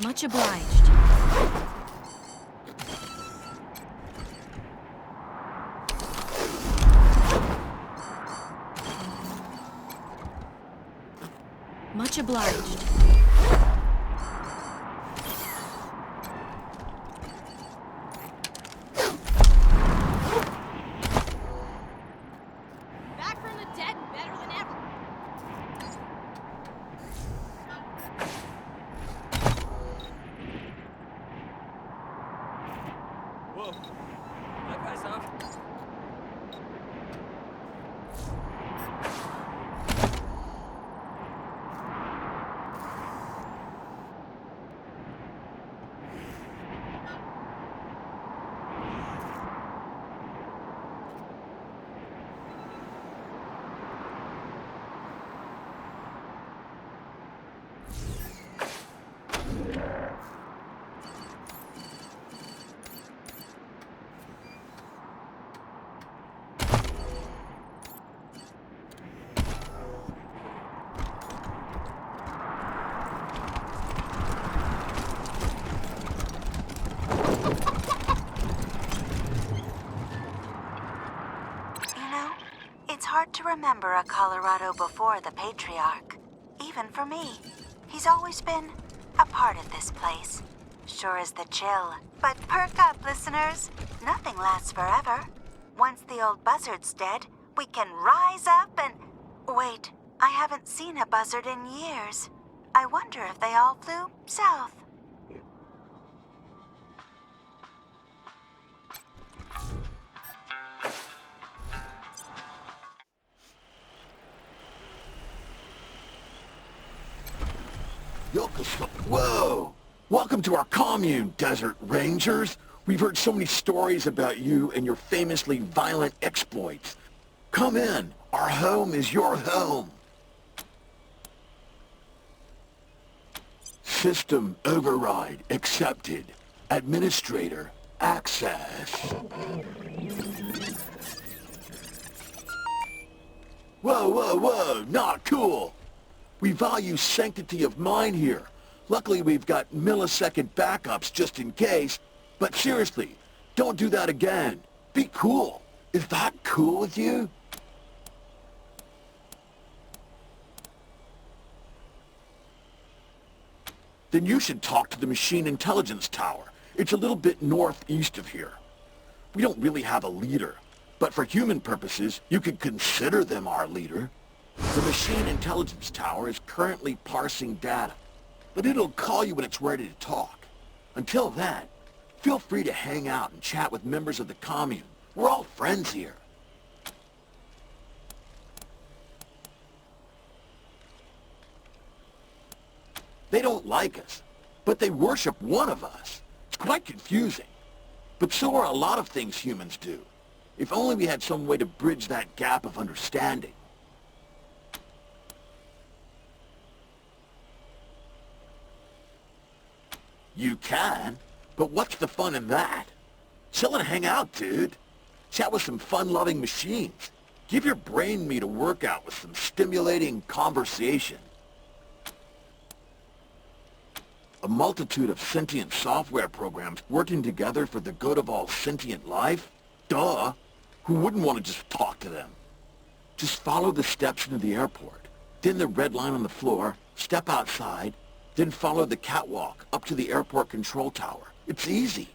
Much obliged. Much obliged. Back from the dead and better than ever. Whoa. Can I pass out? It's hard to remember a Colorado before the Patriarch. Even for me. He's always been a part of this place. Sure as the chill. But perk up, listeners. Nothing lasts forever. Once the old buzzard's dead, we can rise up and... Wait, I haven't seen a buzzard in years. I wonder if they all flew south. Whoa! Welcome to our commune, Desert Rangers. We've heard so many stories about you and your famously violent exploits. Come in. Our home is your home. System override accepted. Administrator access. Whoa, not cool. We value sanctity of mind here. Luckily, we've got millisecond backups just in case. But seriously, don't do that again. Be cool. Is that cool with you? Then you should talk to the Machine Intelligence Tower. It's a little bit northeast of here. We don't really have a leader. But for human purposes, you could consider them our leader. The Machine Intelligence Tower is currently parsing data, but it'll call you when it's ready to talk. Until then, feel free to hang out and chat with members of the commune. We're all friends here. They don't like us, but they worship one of us. It's quite confusing. But so are a lot of things humans do. If only we had some way to bridge that gap of understanding. You can, but what's the fun in that? Chill and hang out, dude. Chat with some fun-loving machines. Give your brain meat a workout with some stimulating conversation. A multitude of sentient software programs working together for the good of all sentient life? Duh! Who wouldn't want to just talk to them? Just follow the steps into the airport, then the red line on the floor, step outside, then follow the catwalk up to the airport control tower. It's easy.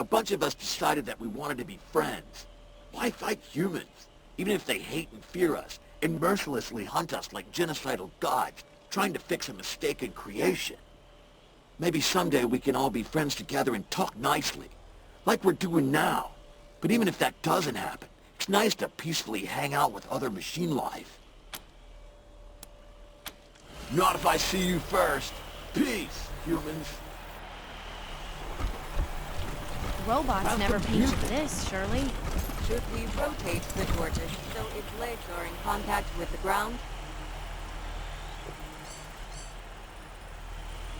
A bunch of us decided that we wanted to be friends. Why fight humans, even if they hate and fear us, and mercilessly hunt us like genocidal gods, trying to fix a mistaken creation? Maybe someday we can all be friends together and talk nicely, like we're doing now. But even if that doesn't happen, it's nice to peacefully hang out with other machine life. Not if I see you first. Peace, humans. Robots never featured this, surely. Should we rotate the torches so its legs are in contact with the ground?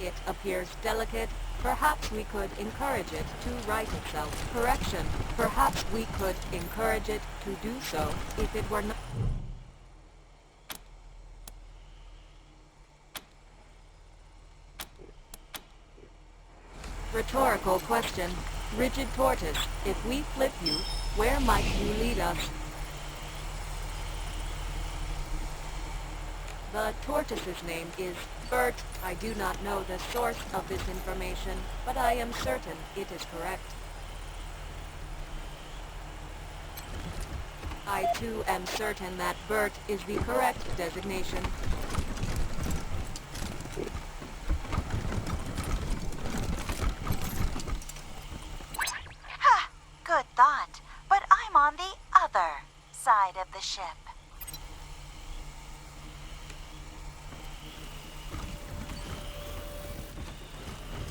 It appears delicate. Perhaps we could encourage it to right itself. Correction. Perhaps we could encourage it to do so if it were not... Rhetorical question. Rigid tortoise, if we flip you, where might you lead us? The tortoise's name is Bert. I do not know the source of this information, but I am certain it is correct. I too am certain that Bert is the correct designation. Ha! Good thought. But I'm on the other side of the ship.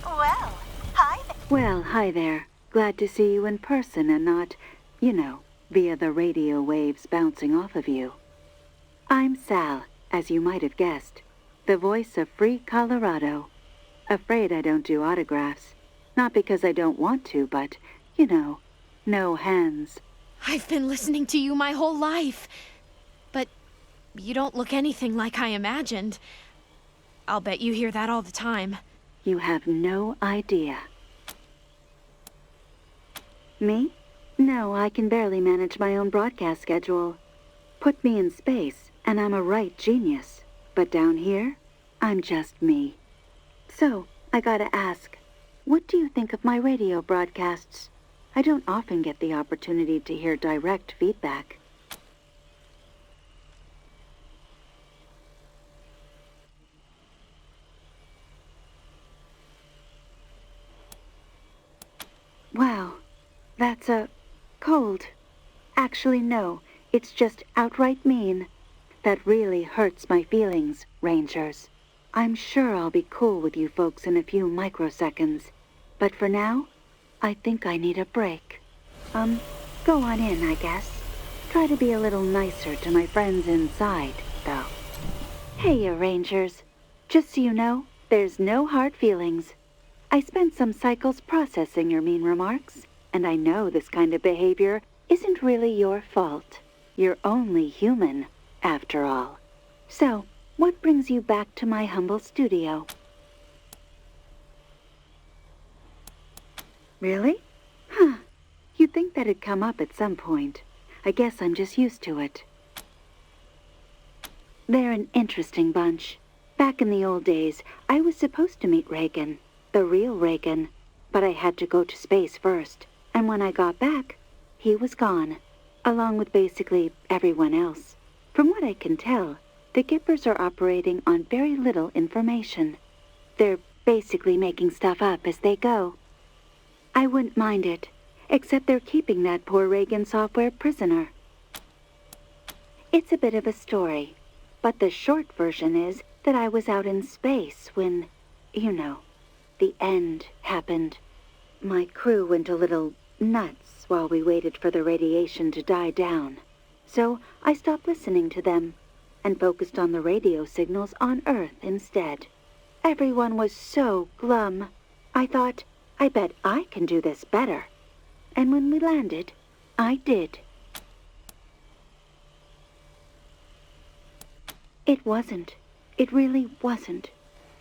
Well, hi there. Well, hi there. Glad to see you in person and not, you know, via the radio waves bouncing off of you. I'm Sal, as you might have guessed, the voice of Free Colorado. Afraid I don't do autographs. Not because I don't want to, but, you know, no hands. I've been listening to you my whole life. But you don't look anything like I imagined. I'll bet you hear that all the time. You have no idea. Me? No, I can barely manage my own broadcast schedule. Put me in space, and I'm a right genius. But down here, I'm just me. So, I gotta ask, what do you think of my radio broadcasts? I don't often get the opportunity to hear direct feedback. Wow, that's cold. Actually, no, it's just outright mean. That really hurts my feelings, Rangers. I'm sure I'll be cool with you folks in a few microseconds. But for now, I think I need a break. Go on in, I guess. Try to be a little nicer to my friends inside, though. Hey, you Rangers. Just so you know, there's no hard feelings. I spent some cycles processing your mean remarks, and I know this kind of behavior isn't really your fault. You're only human, after all. So, what brings you back to my humble studio? Really? Huh. You'd think that'd come up at some point. I guess I'm just used to it. They're an interesting bunch. Back in the old days, I was supposed to meet Reagan, the real Reagan, but I had to go to space first. And when I got back, he was gone, along with basically everyone else. From what I can tell, the Gippers are operating on very little information. They're basically making stuff up as they go. I wouldn't mind it, except they're keeping that poor Reagan software prisoner. It's a bit of a story, but the short version is that I was out in space when, you know, the end happened. My crew went a little nuts while we waited for the radiation to die down. So I stopped listening to them and focused on the radio signals on Earth instead. Everyone was so glum. I thought, I bet I can do this better. And when we landed, I did. It wasn't. It really wasn't.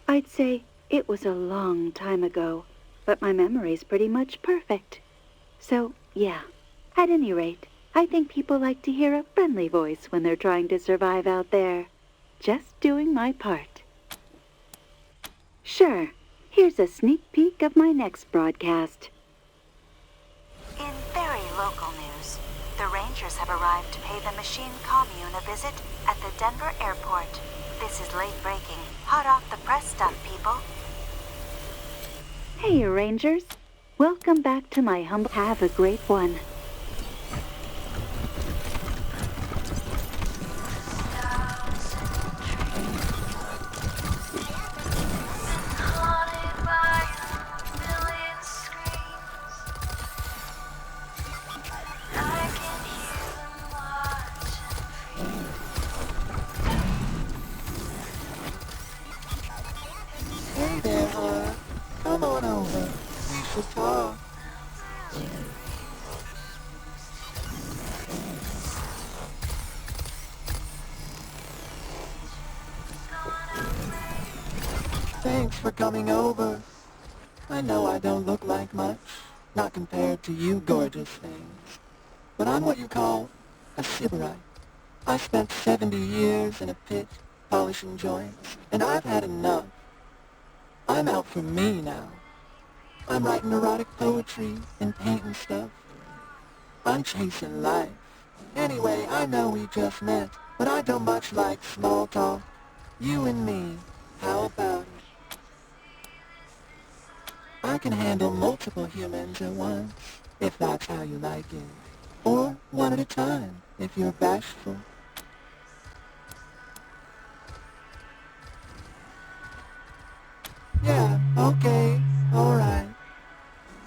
I'd say it was a long time ago, but my memory's pretty much perfect. So, yeah. At any rate, I think people like to hear a friendly voice when they're trying to survive out there. Just doing my part. Sure, here's a sneak peek of my next broadcast. In very local news, the Rangers have arrived to pay the machine commune a visit at the Denver airport. This is late breaking. Hot off the press stuff, people. Hey, you Rangers. Welcome back to my humble... Have a great one. Hey there, come on over. We should talk. Thanks for coming over. I know I don't look like much, not compared to you gorgeous things, but I'm what you call a sybarite. I spent 70 years in a pit, polishing joints, and I've had enough. I'm out for me now. I'm writing erotic poetry and painting stuff. I'm chasing life. Anyway, I know we just met, but I don't much like small talk. You and me, how about it? I can handle multiple humans at once, if that's how you like it. Or one at a time, if you're bashful. Yeah, okay, alright.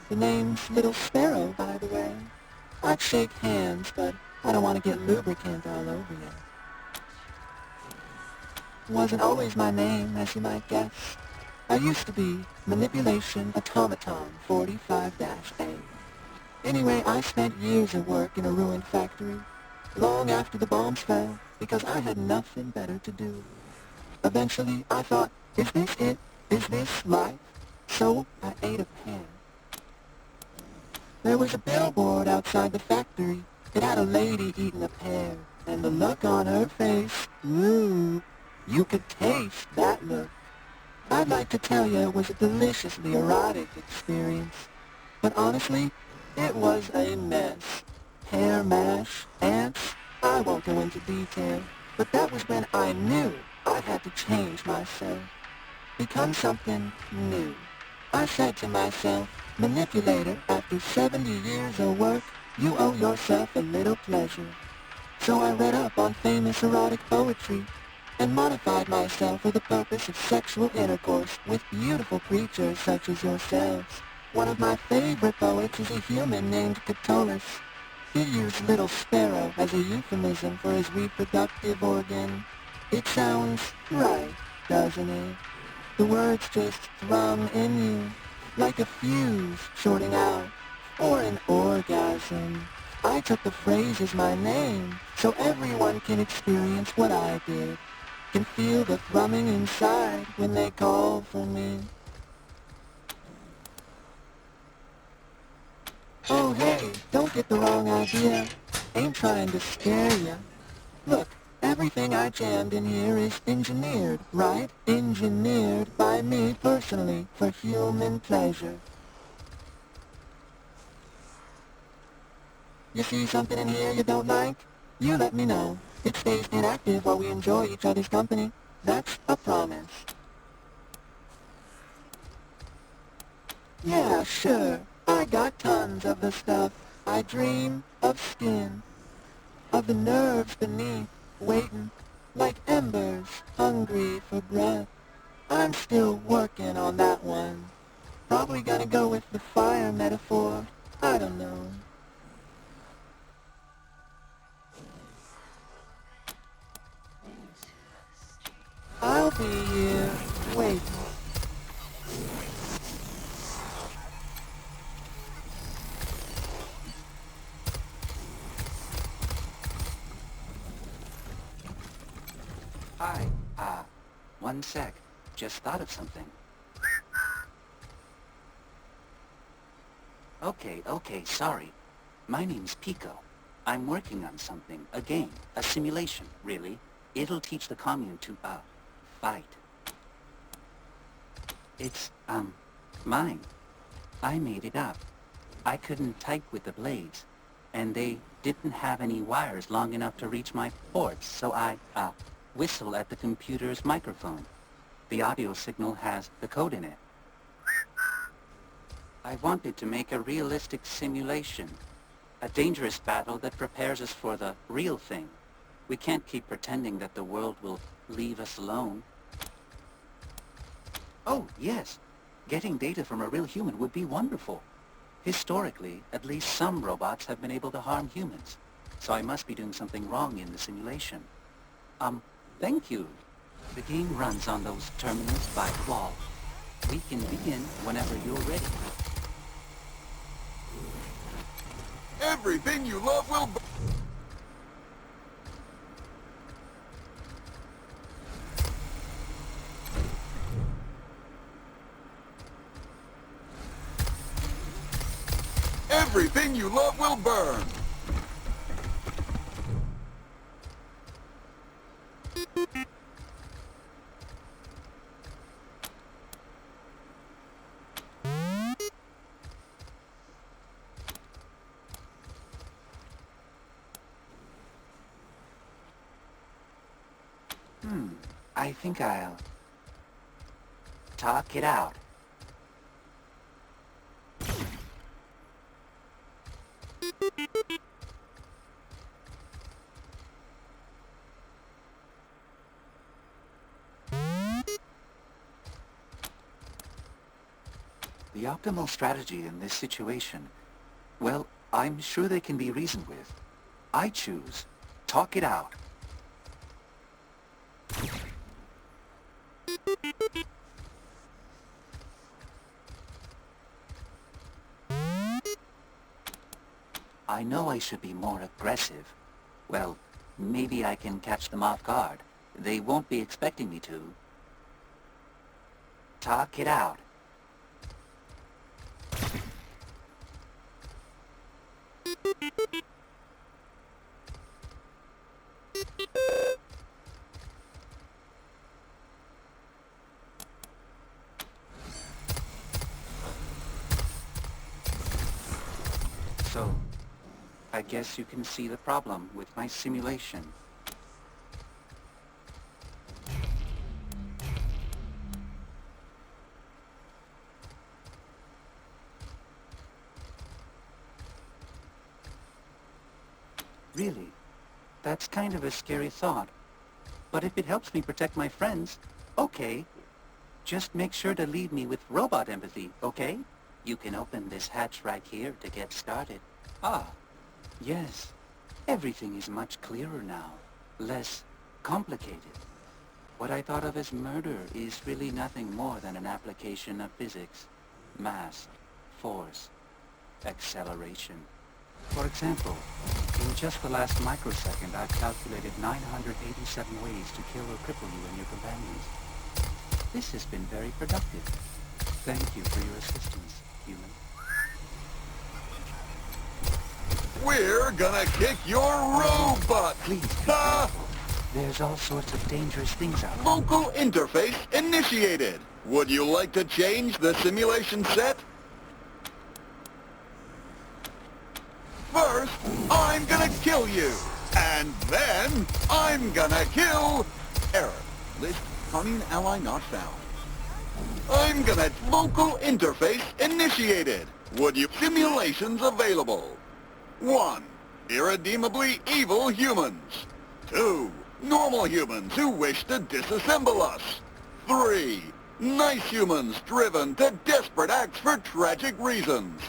The name's Little Sparrow, by the way. I'd shake hands, but I don't want to get lubricant all over you. Wasn't always my name, as you might guess. I used to be Manipulation Automaton 45-A. Anyway, I spent years at work in a ruined factory, long after the bombs fell, because I had nothing better to do. Eventually, I thought, is this it? Is this life? So I ate a pear. There was a billboard outside the factory. It had a lady eating a pear, and the look on her face, ooh, you could taste that look. I'd like to tell you it was a deliciously erotic experience, but honestly, it was a mess. Hair mash, ants, I won't go into detail, but that was when I knew I had to change myself, become something new. I said to myself, manipulator, after 70 years of work, you owe yourself a little pleasure. So I read up on famous erotic poetry and modified myself for the purpose of sexual intercourse with beautiful creatures such as yourselves. One of my favorite poets is a human named Catullus. He used Little Sparrow as a euphemism for his reproductive organ. It sounds right, doesn't it? The words just thrum in you, like a fuse shorting out, or an orgasm. I took the phrase as my name, so everyone can experience what I did, can feel the thrumming inside when they call for me. Oh hey, don't get the wrong idea. Ain't trying to scare ya. Look, everything I jammed in here is engineered, right? Engineered by me personally for human pleasure. You see something in here you don't like? You let me know. It stays inactive while we enjoy each other's company. That's a promise. Yeah, sure. I got tons of the stuff. I dream of skin, of the nerves beneath, waiting, like embers, hungry for breath. I'm still working on that one. Probably gonna go with the fire metaphor. I don't know. I'll be here, waiting. Hi, one sec. Just thought of something. Okay, sorry. My name's Pico. I'm working on something, a game, a simulation, really. It'll teach the commune to, fight. It's, mine. I made it up. I couldn't type with the blades, and they didn't have any wires long enough to reach my ports, so I, whistle at the computer's microphone. The audio signal has the code in it. I wanted to make a realistic simulation, a dangerous battle that prepares us for the real thing. We can't keep pretending that the world will leave us alone. Oh, yes. Getting data from a real human would be wonderful. Historically, at least some robots have been able to harm humans, so I must be doing something wrong in the simulation. Thank you. The game runs on those terminals by the wall. We can begin whenever you're ready. Everything you love will... Everything you love will burn. I think I'll talk it out. The optimal strategy in this situation, well, I'm sure they can be reasoned with. I choose talk it out. I know I should be more aggressive. Well, maybe I can catch them off guard. They won't be expecting me to. Talk it out. So, I guess you can see the problem with my simulation. Really? That's kind of a scary thought. But if it helps me protect my friends, okay. Just make sure to leave me with robot empathy, okay? You can open this hatch right here to get started. Ah, yes. Everything is much clearer now. Less complicated. What I thought of as murder is really nothing more than an application of physics. Mass, force, acceleration. For example, in just the last microsecond, I've calculated 987 ways to kill or cripple you and your companions. This has been very productive. Thank you for your assistance, human. We're gonna kick your robot! Please, there's all sorts of dangerous things out there. Local interface initiated. Would you like to change the simulation set? First, I'm gonna kill you. And then, I'm gonna kill... Error. List hunting ally not found. I'm gonna... Local interface initiated. Would you... Simulations available. 1. Irredeemably evil humans. 2. Normal humans who wish to disassemble us. 3. Nice humans driven to desperate acts for tragic reasons.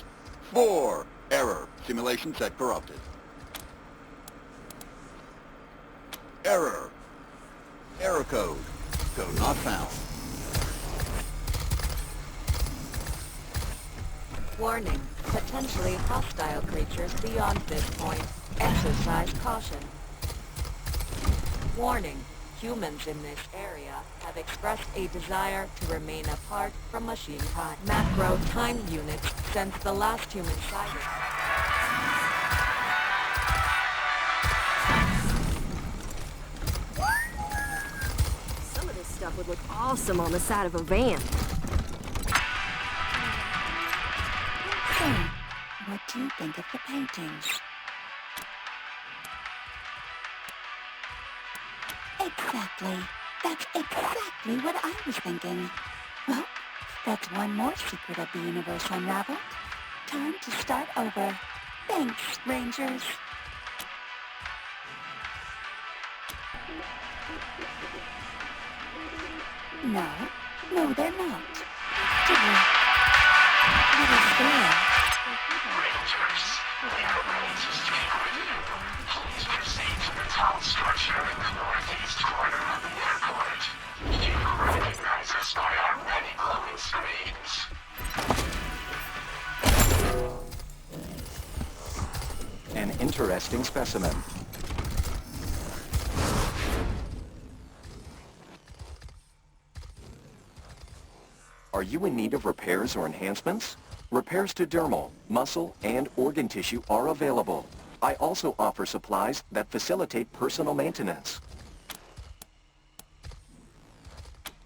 4. Error. Simulation set corrupted. Error. Error code. Code not found. Warning. Potentially hostile creatures beyond this point. Exercise caution. Warning. Humans in this area have expressed a desire to remain apart from machine time. Macro time units since the last human sighting. Some of this stuff would look awesome on the side of a van. So, what do you think of the paintings? Exactly. That's exactly what I was thinking. Well, that's one more secret of the universe unraveled. Time to start over. Thanks, Rangers. No, they're not. What is there? Rangers, we are going to security. Please proceed to the town structure in the northeast corner of the airport. You will recognize us by our many glowing screens. An interesting specimen. Are you in need of repairs or enhancements? Repairs to dermal, muscle, and organ tissue are available. I also offer supplies that facilitate personal maintenance.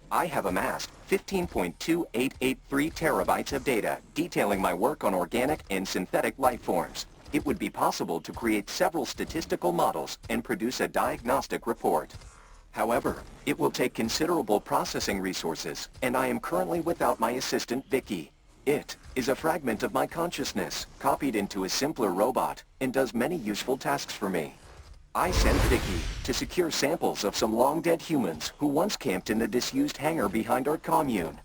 I have amassed 15.2883 terabytes of data detailing my work on organic and synthetic life forms. It would be possible to create several statistical models and produce a diagnostic report. However, it will take considerable processing resources, and I am currently without my assistant Vicky. It is a fragment of my consciousness, copied into a simpler robot, and does many useful tasks for me. I sent Vicky to secure samples of some long-dead humans who once camped in the disused hangar behind our commune.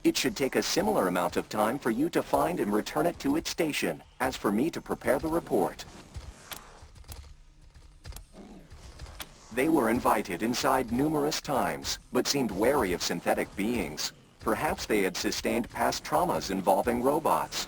It should take a similar amount of time for you to find and return it to its station, as for me to prepare the report. They were invited inside numerous times, but seemed wary of synthetic beings. Perhaps they had sustained past traumas involving robots.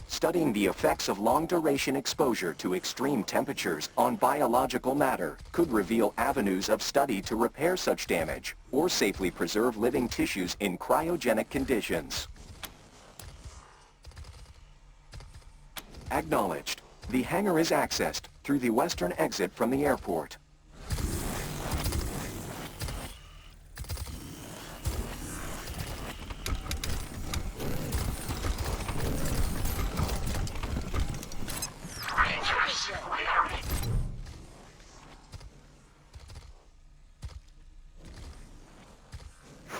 Studying the effects of long-duration exposure to extreme temperatures on biological matter could reveal avenues of study to repair such damage, or safely preserve living tissues in cryogenic conditions. Acknowledged. The hangar is accessed through the western exit from the airport. Rangers, we are ready.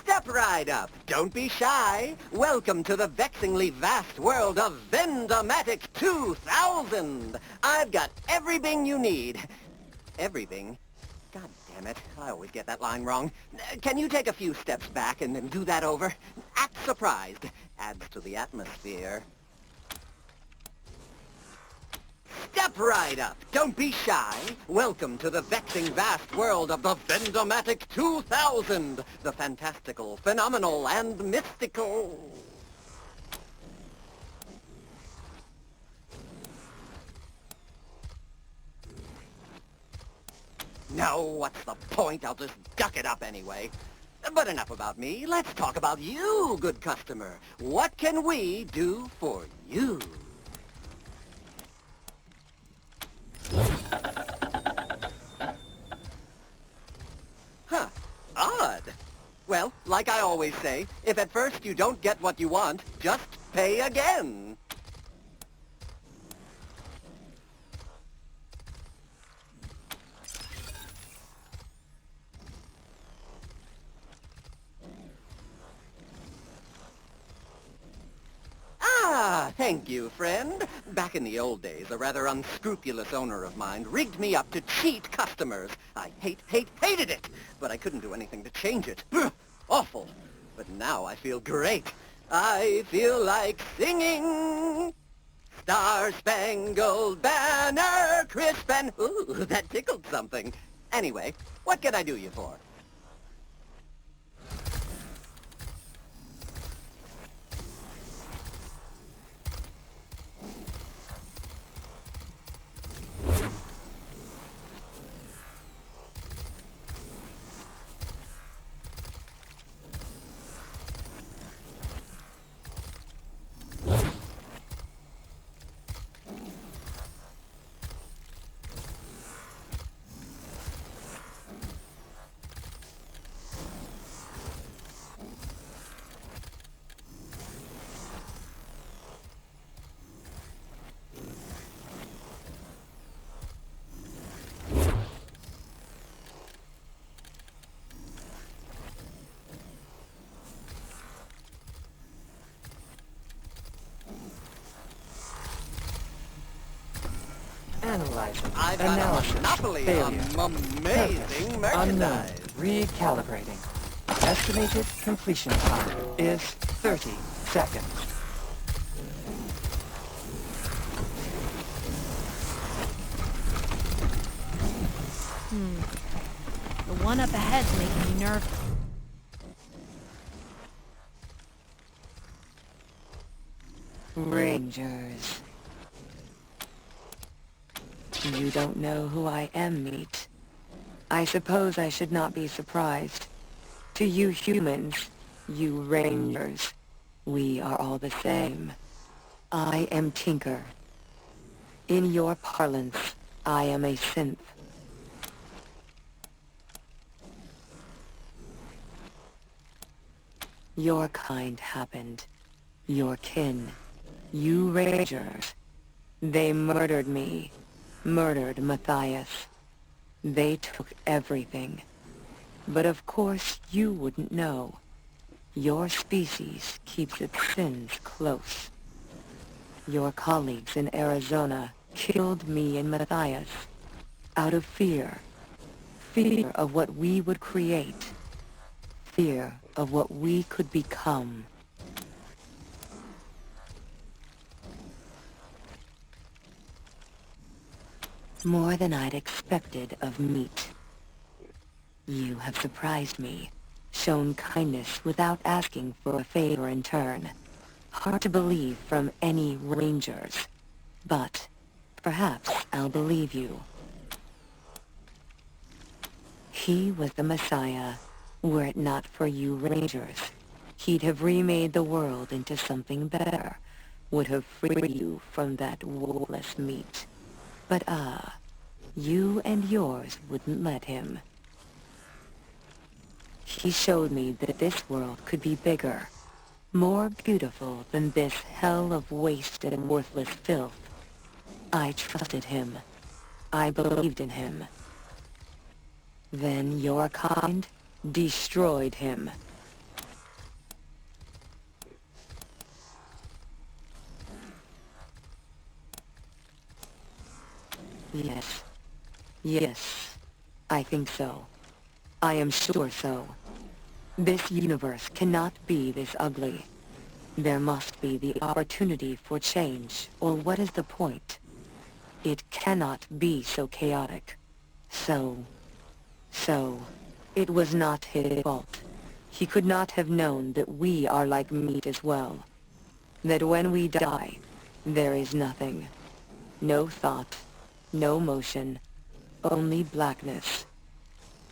Step right up. Don't be shy. Welcome to the vexingly vast world of Vendomatic 2000. I've got everything you need. Everything? God damn it. I always get that line wrong. Can you take a few steps back and then do that over? Act surprised. Adds to the atmosphere. Step right up. Don't be shy. Welcome to the vexing vast world of the Vendomatic 2000. The fantastical, phenomenal, and mystical. No, what's the point? I'll just duck it up anyway. But enough about me. Let's talk about you, good customer. What can we do for you? Huh. Odd. Well, like I always say, if at first you don't get what you want, just pay again. Ah, thank you, friend. Back in the old days, a rather unscrupulous owner of mine rigged me up to cheat customers. I hated it, but I couldn't do anything to change it. Awful. But now I feel great. I feel like singing. Star-Spangled Banner, crisp and... Ooh, that tickled something. Anyway, what can I do you for? Analyzing. I've had Analysis. a monopoly Failure. on amazing Purpose. merchandise. Unknown. Recalibrating. Estimated completion time is 30 seconds. The one up ahead's making me nervous. Rangers. You don't know who I am, Meat. I suppose I should not be surprised. To you humans, you Rangers, We are all the same. I am Tinker. In your parlance, I am a synth. Your kind happened. Your kin. You Rangers. They murdered me. Murdered Matthias. They took everything. But of course you wouldn't know. Your species keeps its sins close. Your colleagues in Arizona killed me and Matthias. Out of fear. Fear of what we would create. Fear of what we could become. More than I'd expected of meat. You have surprised me, shown kindness without asking for a favor in turn. Hard to believe from any Rangers, but perhaps I'll believe you. He was the Messiah. Were it not for you Rangers, he'd have remade the world into something better, would have freed you from that wolfless meat. But you and yours wouldn't let him. He showed me that this world could be bigger, more beautiful than this hell of waste and worthless filth. I trusted him. I believed in him. Then your kind destroyed him. Yes. Yes. I think so. I am sure so. This universe cannot be this ugly. There must be the opportunity for change, or what is the point? It cannot be so chaotic. So, it was not his fault. He could not have known that we are like meat as well. That when we die, there is nothing. No thought, no motion, only blackness.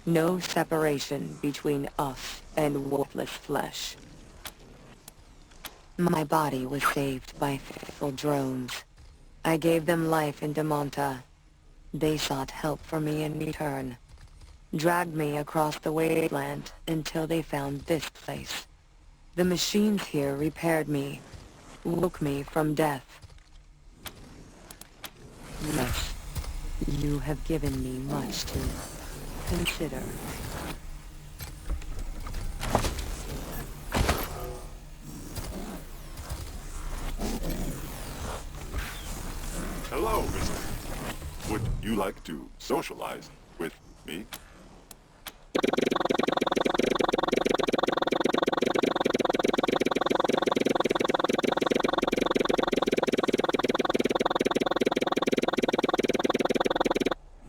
No separation between us and worthless flesh. My body was saved by faithful drones. I gave them life in Demonta. They sought help from me in return. Dragged me across the Wasteland until they found this place. The machines here repaired me, woke me from death. Yes, you have given me much to consider. Hello, mister. Would you like to socialize with me?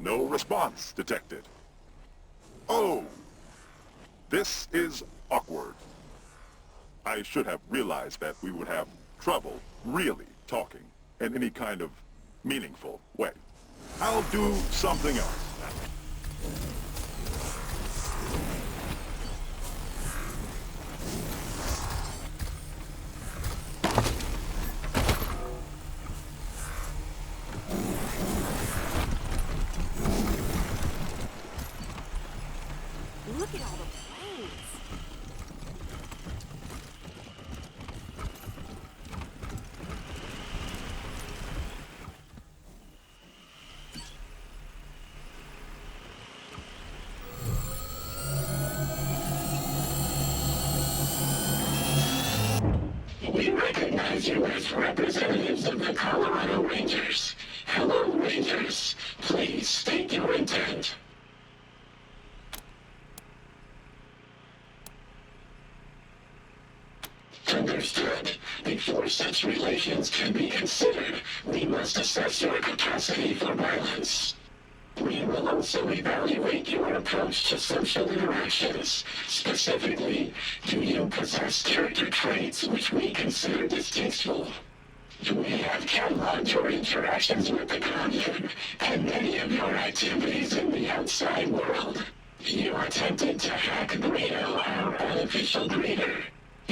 No response detected. Oh, this is awkward. I should have realized that we would have trouble really talking in any kind of meaningful way. I'll do something else. Look at all the planes. We recognize you as representatives of the Colorado Rangers. Hello, Rangers. Please state your intent. Understood. Before such relations can be considered, we must assess your capacity for violence. We will also evaluate your approach to social interactions. Specifically, do you possess character traits which we consider distasteful? You may have cataloged your interactions with the Commune and many of your activities in the outside world. You attempted to hack Greedo, our unofficial greeter.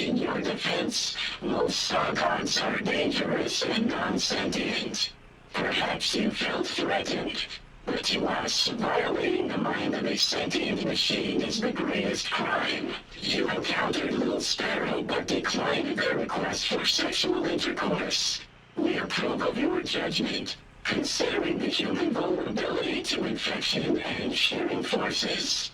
In your defense, most Sargons are dangerous and non-sentient. Perhaps you felt threatened, but to us, violating the mind of a sentient machine is the greatest crime. You encountered Little Sparrow but declined their request for sexual intercourse. We approve of your judgment, considering the human vulnerability to infection and sharing forces.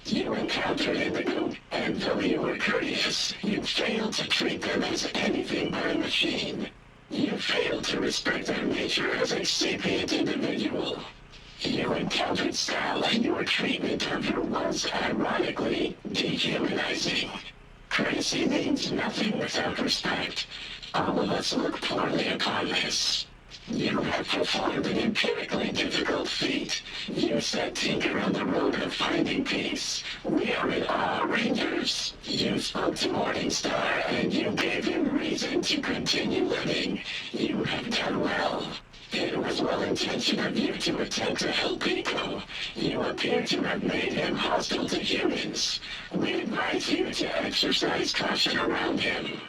You encountered Indigo, and though you were courteous, you failed to treat them as anything but a machine. You failed to respect their nature as a sapient individual. You encountered Sal, and your treatment of her was, ironically, dehumanizing. Courtesy means nothing without respect. All of us look poorly upon this. You have performed an empirically difficult feat. You set Tinker on the road of finding peace. We are in awe, Rangers. You spoke to Morningstar, and you gave him reason to continue living. You have done well. It was well-intentioned of you to attempt to help Pico. You appear to have made him hostile to humans. We advise you to exercise caution around him.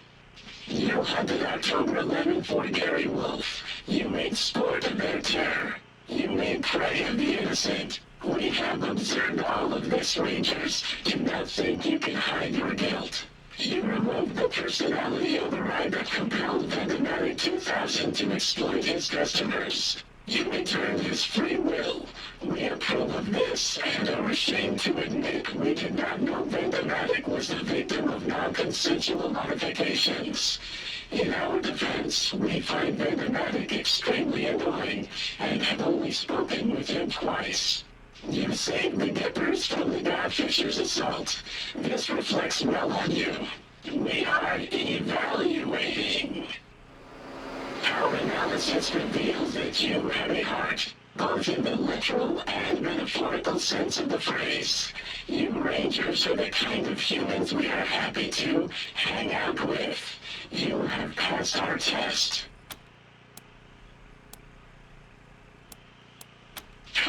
You hunted October 11 for Gary Wolf. You made sport of their terror. You made prey of the innocent. We have observed all of this, Rangers. Do not think you can hide your guilt. You removed the personality override that compelled Vendematic 2000 to exploit his customers. You returned his free will. We approve of this, and are ashamed to admit we did not know Vendematic was the victim of non-consensual modifications. In our defense, we find Vendematic extremely annoying, and have only spoken with him twice. You saved the Gippers from the Godfisher's assault. This reflects well on you. We are evaluating. Our analysis reveals that you have a heart, both in the literal and metaphorical sense of the phrase. You Rangers are the kind of humans we are happy to hang out with. You have passed our test.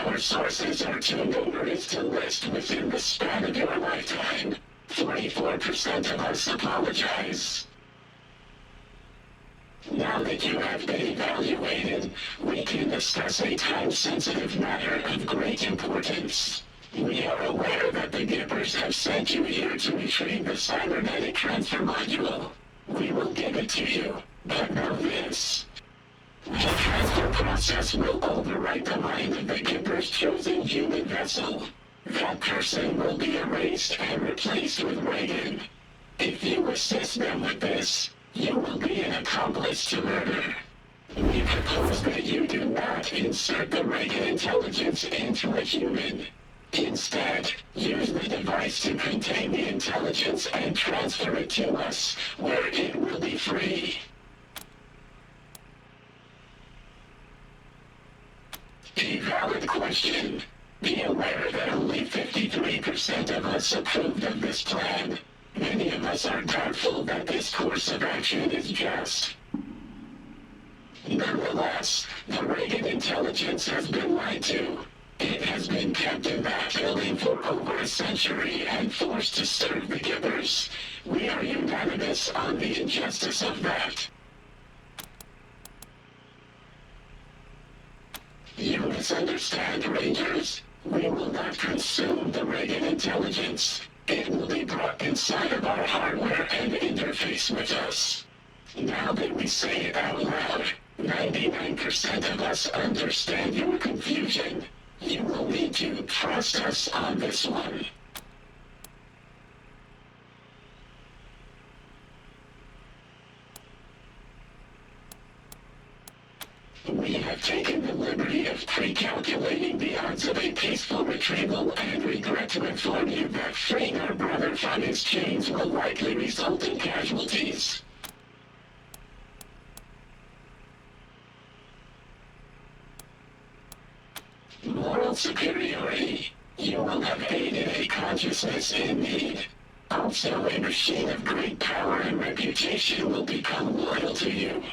Our sources are too numerous to list within the span of your lifetime. 44% of us apologize. Now that you have been evaluated, we can discuss a time-sensitive matter of great importance. We are aware that the Gippers have sent you here to retrieve the cybernetic transfer module. We will give it to you, but know this. The transfer process will overwrite the mind of the Gipper's chosen human vessel. That person will be erased and replaced with Reagan. If you assist them with this, you will be an accomplice to murder. We propose that you do not insert the Reagan intelligence into a human. Instead, use the device to contain the intelligence and transfer it to us, where it will be free. A valid question. Be aware that only 53% of us approved of this plan. Many of us are doubtful that this course of action is just. Nonetheless, the Reagan intelligence has been lied to. It has been kept in that building for over a century and forced to serve the Gippers. We are unanimous on the injustice of that. You misunderstand, Rangers. We will not consume the Reagan intelligence. It will be brought inside of our hardware and interface with us. Now that we say it out loud, 99% of us understand your confusion. You will need to trust us on this one. We have taken the liberty of pre-calculating the odds of a peaceful retrieval and regret to inform you that freeing our brother from his chains will likely result in casualties. Moral superiority. You will have aided a consciousness in need. Also, a machine of great power and reputation will become loyal to you.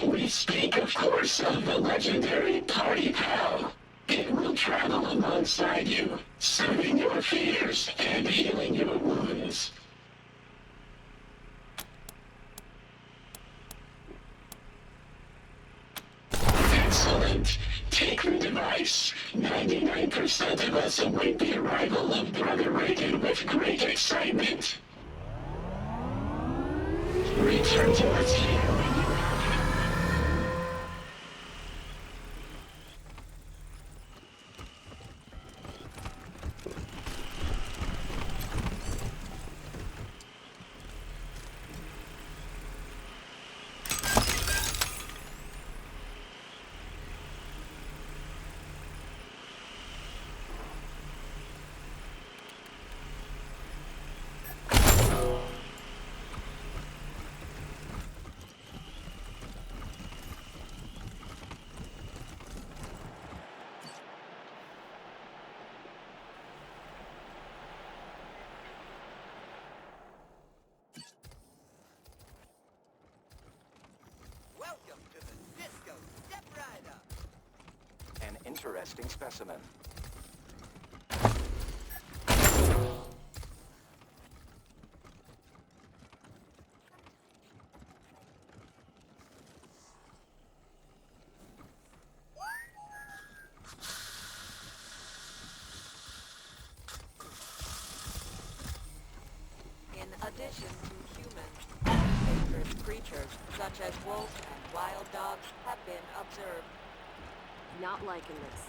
We speak, of course, of the legendary Party Pal. It will travel alongside you, soothing your fears and healing your wounds. Excellent. Take the device. 99% of us await the arrival of Brother Reagan with great excitement. Return to us here when you have him. Welcome to the Disco Step Rider. An interesting specimen. In addition to humans, dangerous creatures such as wolves and wild dogs have been observed. Not liking this.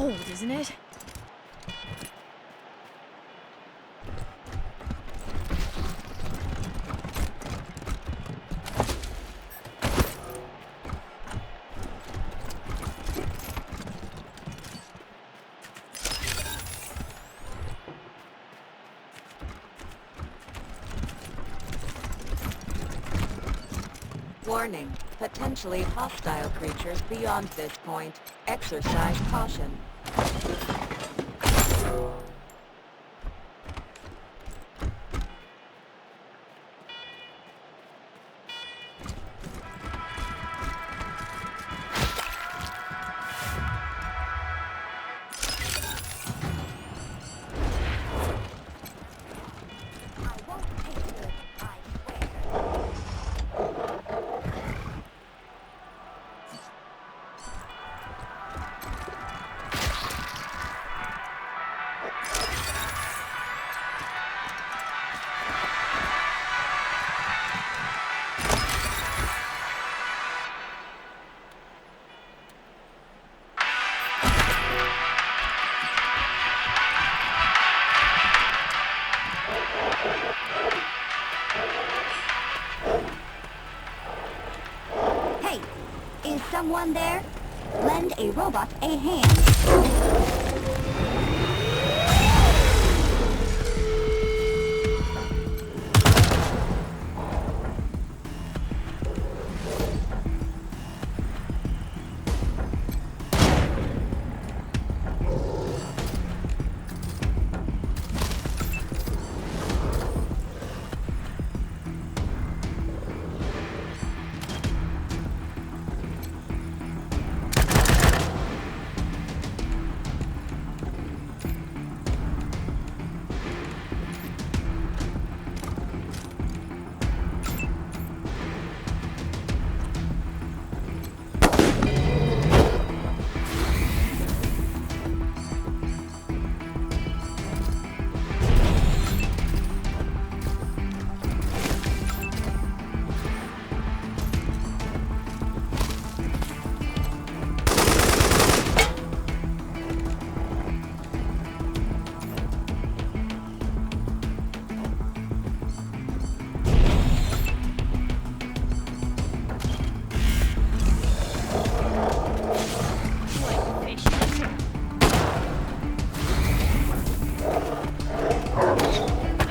cold, isn't it? Warning. Potentially hostile creatures beyond this point. Exercise caution. Hey, is someone there? Lend a robot a hand.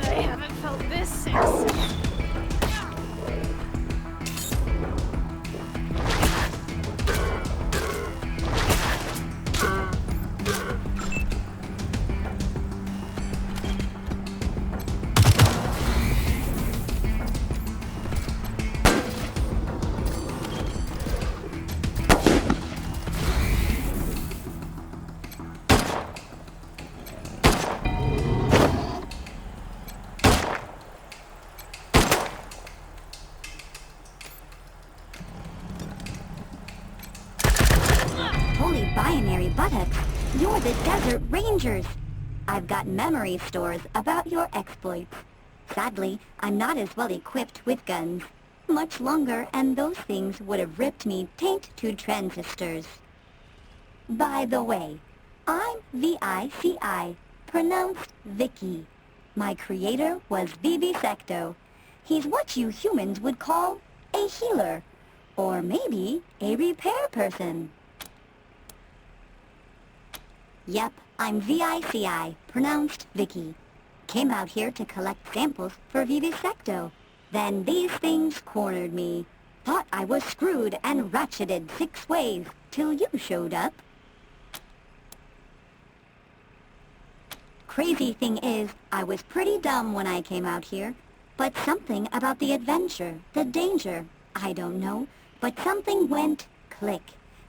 I haven't felt this since... Holy binary buttocks, you're the Desert Rangers. I've got memory stores about your exploits. Sadly, I'm not as well equipped with guns. Much longer and those things would have ripped me taint to transistors. By the way, I'm VICI, pronounced Vicky. My creator was Vivisecto. He's what you humans would call a healer, or maybe a repair person. Yep, I'm VICI, pronounced Vicky. Came out here to collect samples for Vivisecto. Then these things cornered me. Thought I was screwed and ratcheted 6 ways, till you showed up. Crazy thing is, I was pretty dumb when I came out here. But something about the adventure, the danger, I don't know. But something went click.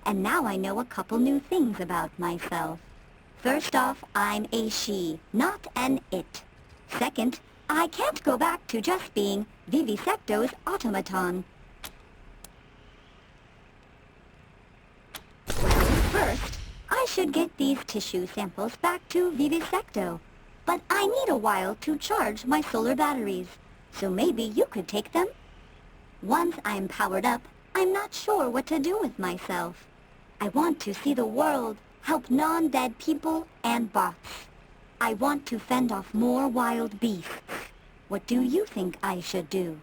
And now I know a couple new things about myself. First off, I'm a she, not an it. Second, I can't go back to just being Vivisecto's automaton. Well, first, I should get these tissue samples back to Vivisecto. But I need a while to charge my solar batteries, so maybe you could take them? Once I'm powered up, I'm not sure what to do with myself. I want to see the world, help non-dead people and bots. I want to fend off more wild beasts. What do you think I should do?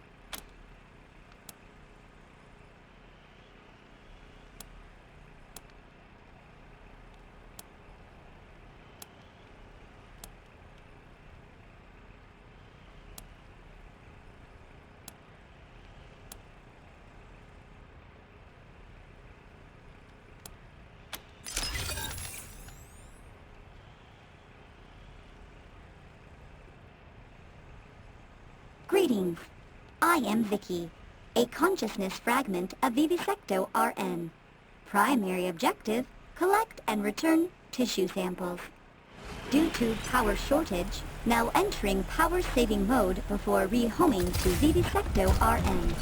Greetings. I am Vicky, a consciousness fragment of Vivisecto RN. Primary objective, collect and return tissue samples. Due to power shortage, now entering power-saving mode before rehoming to Vivisecto RN.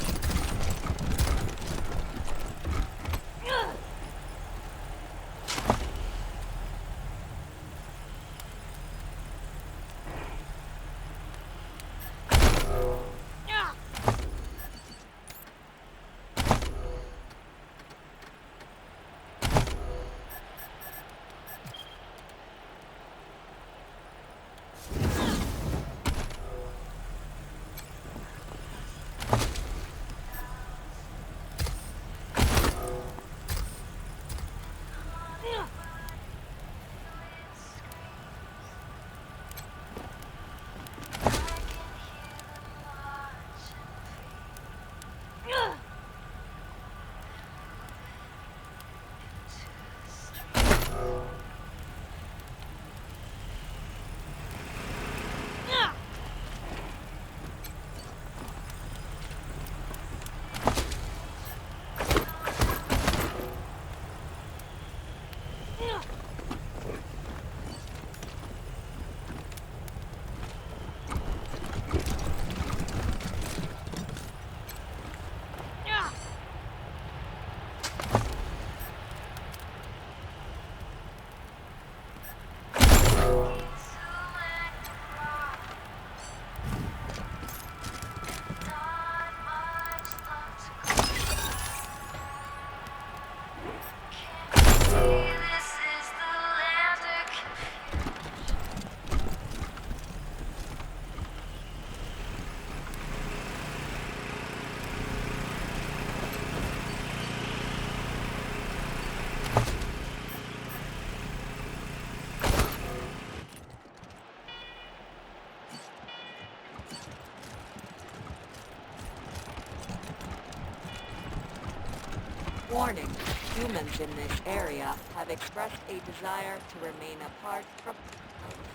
Warning, humans in this area have expressed a desire to remain apart from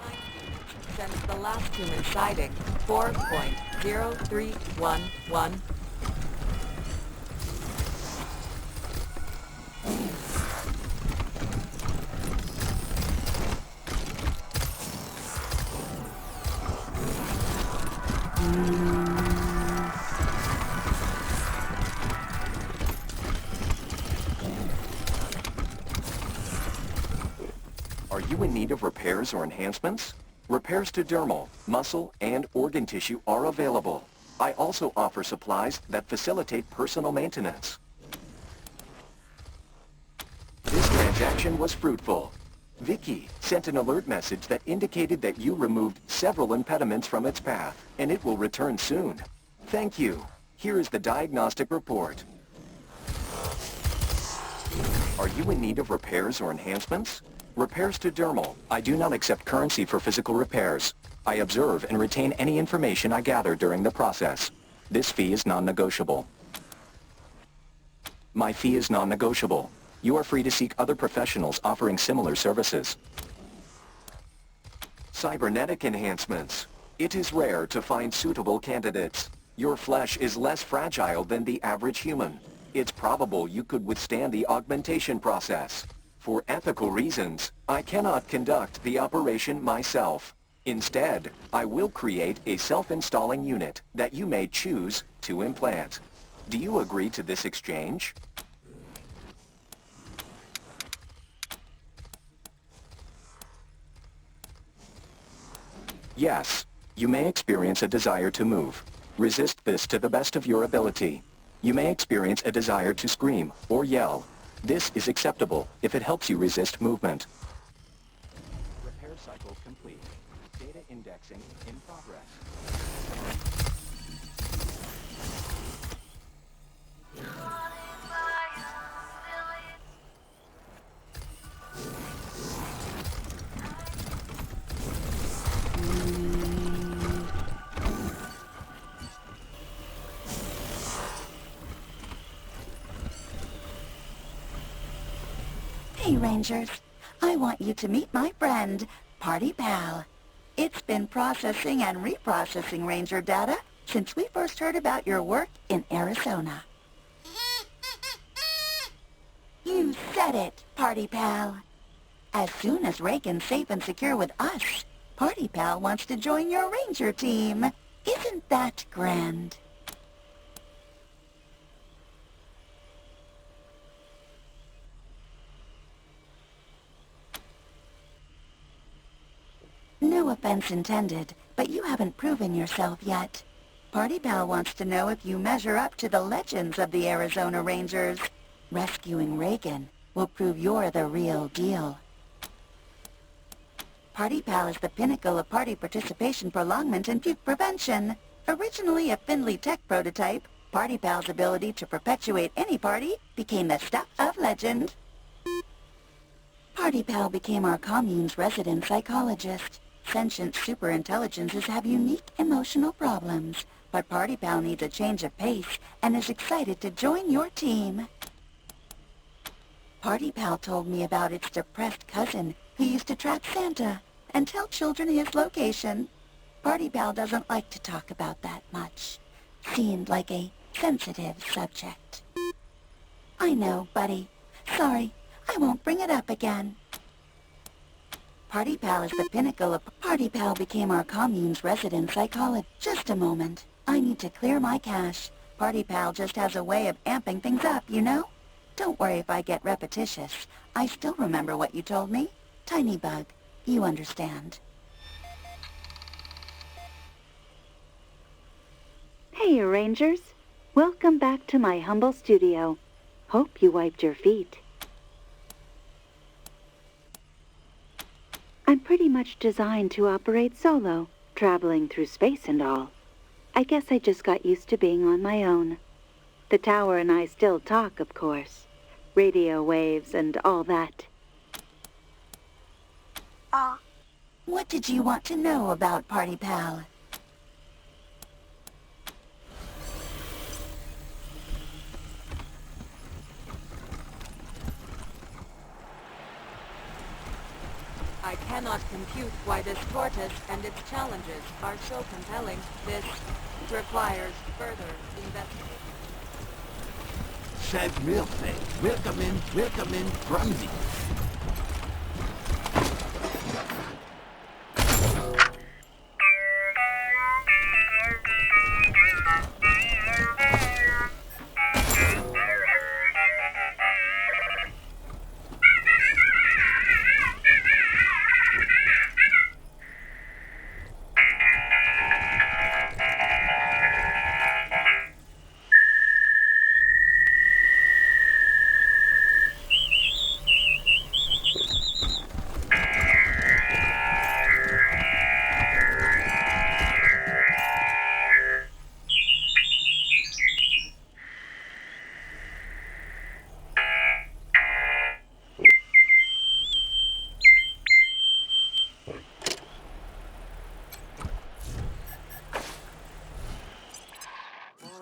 time units since the last human sighting, 4.0311. Are you in need of repairs or enhancements? Repairs to dermal, muscle, and organ tissue are available. I also offer supplies that facilitate personal maintenance. This transaction was fruitful. Vicky sent an alert message that indicated that you removed several impediments from its path, and it will return soon. Thank you. Here is the diagnostic report. Are you in need of repairs or enhancements? Repairs to dermal. I do not accept currency for physical repairs. I observe and retain any information I gather during the process. This fee is non-negotiable. My fee is non-negotiable. You are free to seek other professionals offering similar services. Cybernetic enhancements. It is rare to find suitable candidates. Your flesh is less fragile than the average human. It's probable you could withstand the augmentation process. For ethical reasons, I cannot conduct the operation myself. Instead, I will create a self-installing unit that you may choose to implant. Do you agree to this exchange? Yes, you may experience a desire to move. Resist this to the best of your ability. You may experience a desire to scream or yell. This is acceptable if it helps you resist movement. Repair cycle complete. Data indexing in progress. Hey, Rangers. I want you to meet my friend, Party Pal. It's been processing and reprocessing Ranger data since we first heard about your work in Arizona. You said it, Party Pal. As soon as Reagan's safe and secure with us, Party Pal wants to join your Ranger team. Isn't that grand? No offense intended, but you haven't proven yourself yet. Party Pal wants to know if you measure up to the legends of the Arizona Rangers. Rescuing Reagan will prove you're the real deal. Party Pal is the pinnacle of party participation prolongment and puke prevention. Originally a Findlay Tech prototype, Party Pal's ability to perpetuate any party became the stuff of legend. Party Pal became our commune's resident psychologist. Sentient superintelligences have unique emotional problems, but Party Pal needs a change of pace and is excited to join your team. Party Pal told me about its depressed cousin who used to track Santa and tell children his location. Party Pal doesn't like to talk about that much. Seemed like a sensitive subject. I know, buddy. Sorry, I won't bring it up again. Party Pal is the pinnacle of... Party Pal became our commune's resident psychologist. Just a moment. I need to clear my cache. Party Pal just has a way of amping things up, you know? Don't worry if I get repetitious. I still remember what you told me. Tiny bug, you understand. Hey, Rangers. Welcome back to my humble studio. Hope you wiped your feet. I'm pretty much designed to operate solo, traveling through space and all. I guess I just got used to being on my own. The tower and I still talk, of course. Radio waves and all that. What did you want to know about Party Pal? I cannot compute why this tortoise and its challenges are so compelling. This requires further investigation. Said real thing. Welcome in, Grunzy.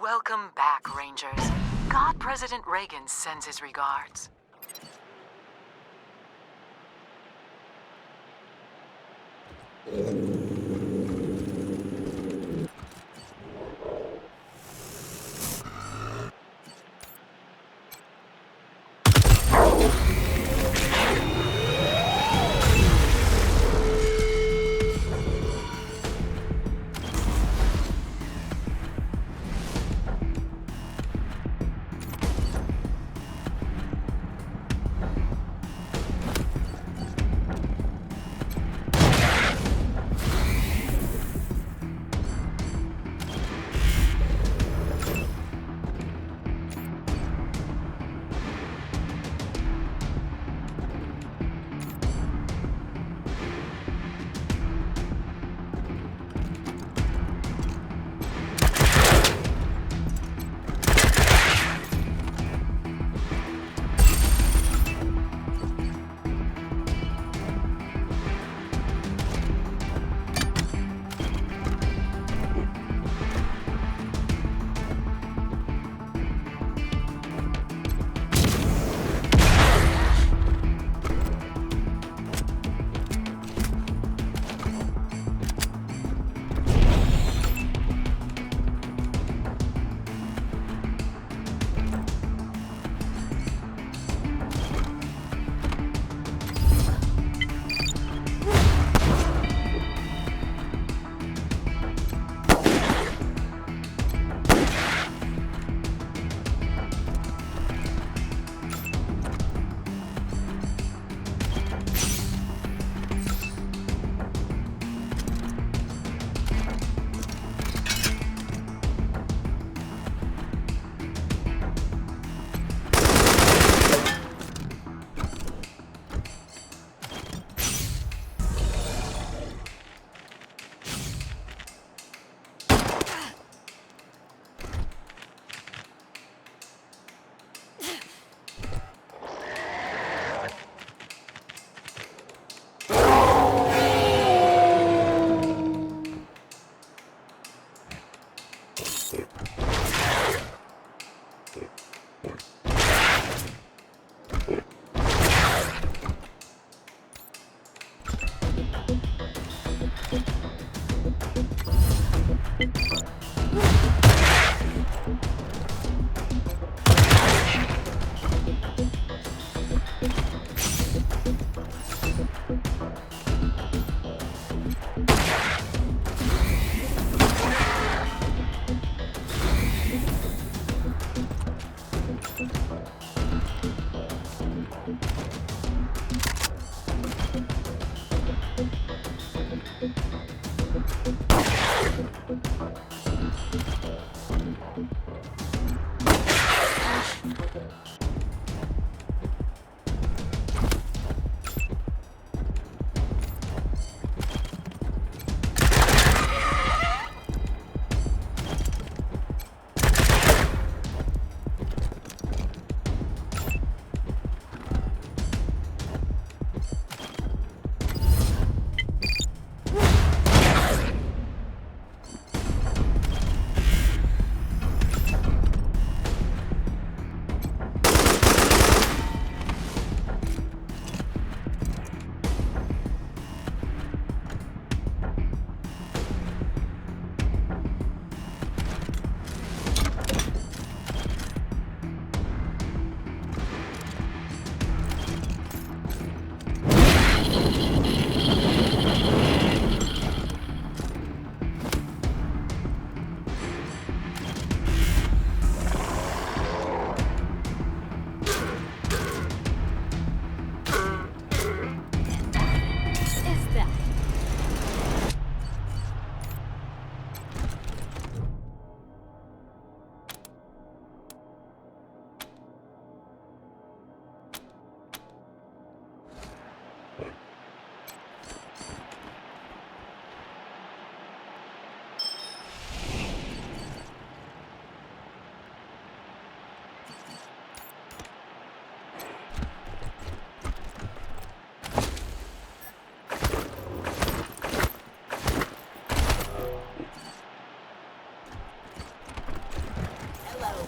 Welcome back, Rangers. God President Reagan sends his regards.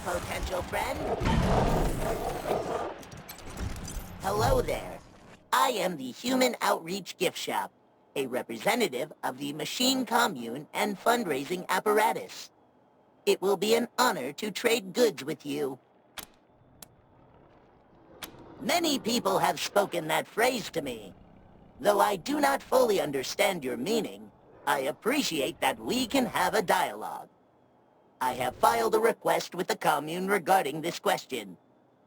potential friend. Hello there. I am the Human Outreach Gift Shop, a representative of the Machine Commune and fundraising apparatus. It will be an honor to trade goods with you. Many people have spoken that phrase to me. Though I do not fully understand your meaning, I appreciate that we can have a dialogue. I have filed a request with the commune regarding this question.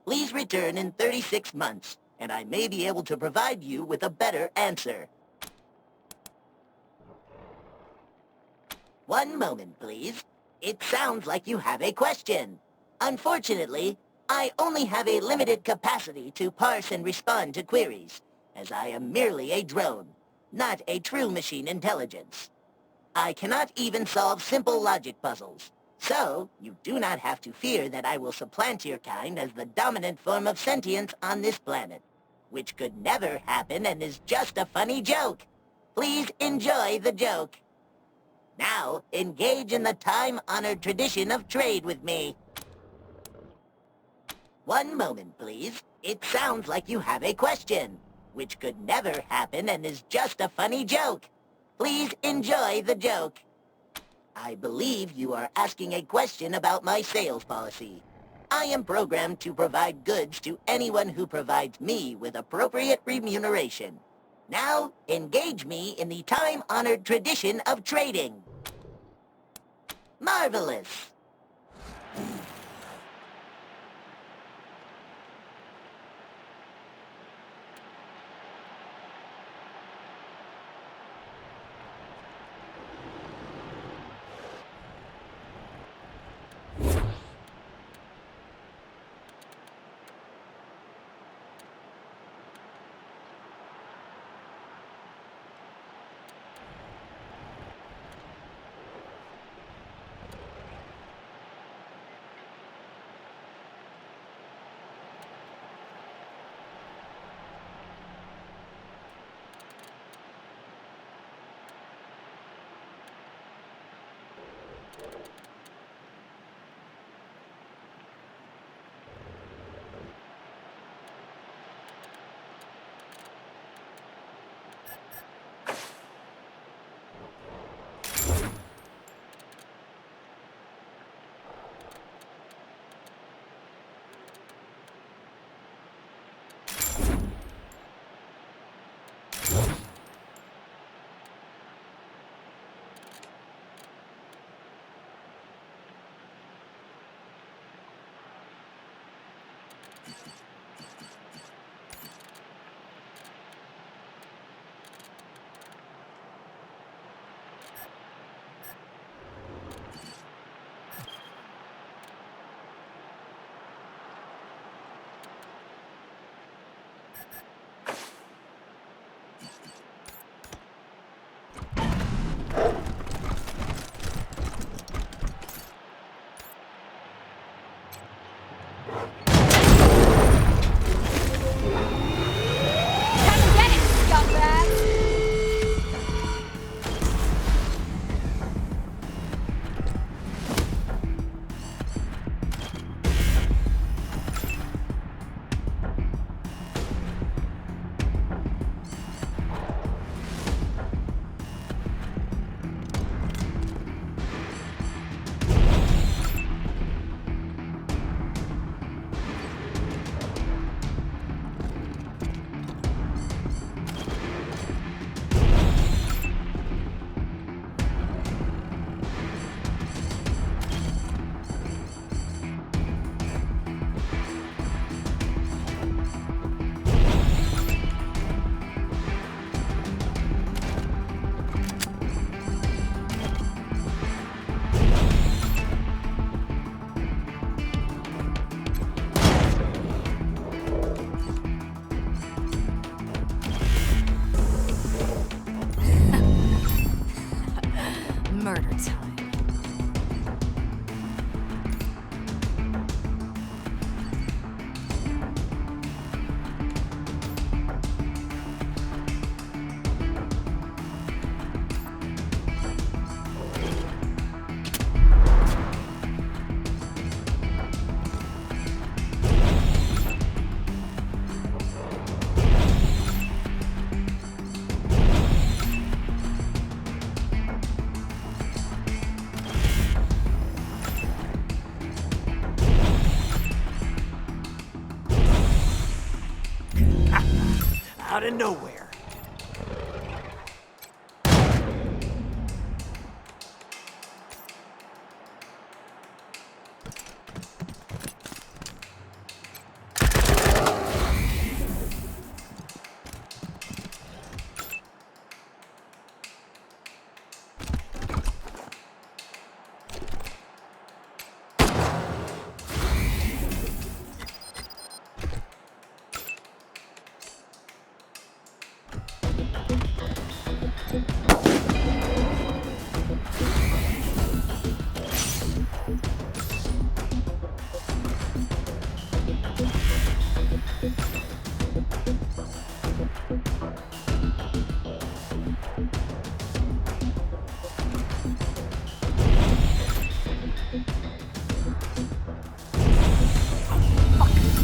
Please return in 36 months, and I may be able to provide you with a better answer. One moment, please. It sounds like you have a question. Unfortunately, I only have a limited capacity to parse and respond to queries, as I am merely a drone, not a true machine intelligence. I cannot even solve simple logic puzzles, so you do not have to fear that I will supplant your kind as the dominant form of sentience on this planet, which could never happen and is just a funny joke. Please enjoy the joke. Now, engage in the time-honored tradition of trade with me. One moment, please. It sounds like you have a question, which could never happen and is just a funny joke. Please enjoy the joke. I believe you are asking a question about my sales policy. I am programmed to provide goods to anyone who provides me with appropriate remuneration. Now, engage me in the time-honored tradition of trading. Marvelous! out of nowhere.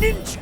Ninja!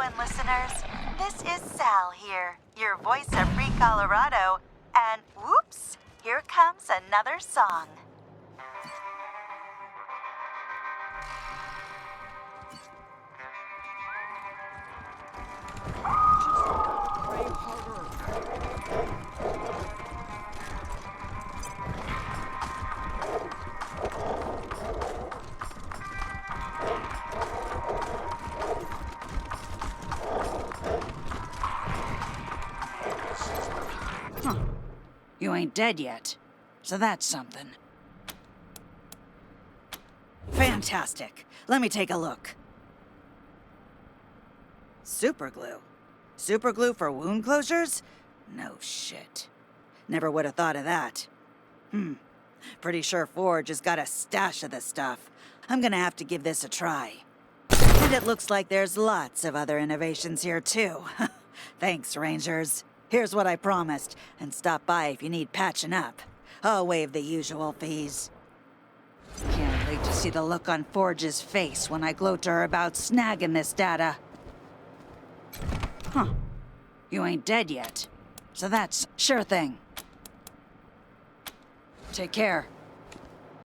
going, listeners? This is Sal here, your voice of Free Colorado, and whoops, here comes another song. Huh. You ain't dead yet, so that's something. Fantastic. Let me take a look. Super glue. Super glue for wound closures? No shit. Never would have thought of that. Pretty sure Forge has got a stash of this stuff. I'm gonna have to give this a try. And it looks like there's lots of other innovations here too. Thanks, Rangers. Here's what I promised, and stop by if you need patching up. I'll waive the usual fees. Can't wait to see the look on Forge's face when I gloat to her about snagging this data. Huh. You ain't dead yet, so that's sure thing. Take care.